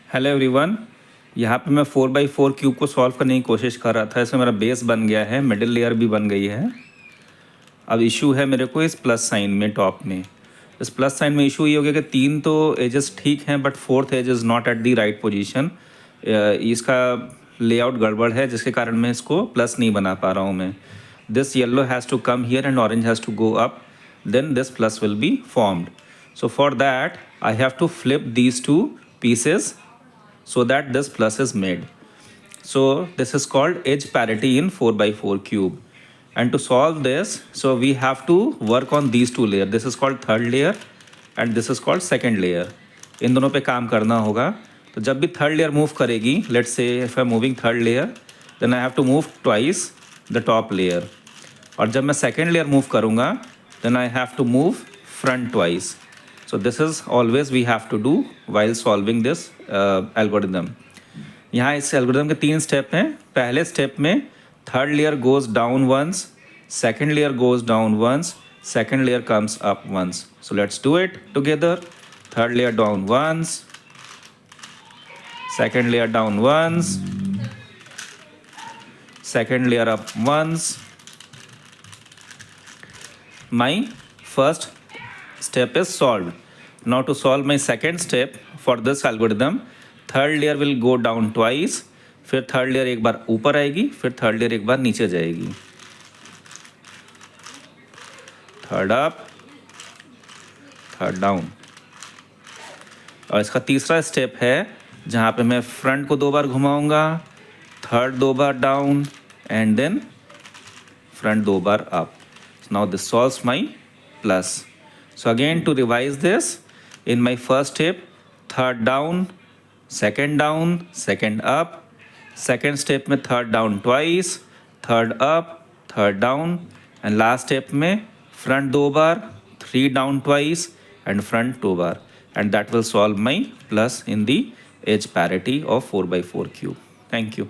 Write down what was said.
Hello everyone. यहाँ पे मैं 4x4 क्यूब को सॉल्व करने की कोशिश कर रहा था। इसमें मेरा बेस बन गया है, मिडिल लेयर भी बन गई है। अब इशू है मेरे को इस प्लस साइन में, टॉप में। इस प्लस साइन में इशू ये हो गया कि 3 तो एजेस ठीक हैं but 4th edge is not at the right position. इसका लेआउट गड़बड़ है जिसके कारण मैं इसको प्लस नहीं बना पा रहा हूँ मैं। This yellow has to come here and orange has to go up, then this plus will be formed. So for that I have to flip these two pieces so that this plus is made. So this is called edge parity in 4x4 cube. And to solve this, so we have to work on these two layers. This is called third layer and this is called second layer. इन दोनों पे काम करना होगा। तो जब भी third layer move करेगी, let's say if I am moving third layer, then I have to move twice the top layer. और जब मैं सेकेंड लेयर मूव करूँगा, then I have to move front twice. So this is always we have to do while solving this algorithm. यहाँ इस algorithm के 3 step हैं। पहले step में third layer goes down once, second layer goes down once, second layer comes up once. So let's do it together. Third layer down once, second layer down once, second layer up once. My first step is solved. Now to solve my second step for this algorithm, third layer will go down twice, फिर third layer एक बार ऊपर आएगी, फिर third layer एक बार नीचे जाएगी. Third up, third down. और इसका तीसरा स्टेप है जहाँ पे मैं फ्रंट को 2 बार घुमाऊंगा, थर्ड 2 बार डाउन एंड देन फ्रंट 2 बार up. Now this solves my plus. So again to revise this, in my first step, third down, second up, second step में third down twice, third up, third down, and last step में front 2 bar, 3 down twice and front 2 bar, and that will solve my plus in the edge parity of 4x4 cube. Thank you.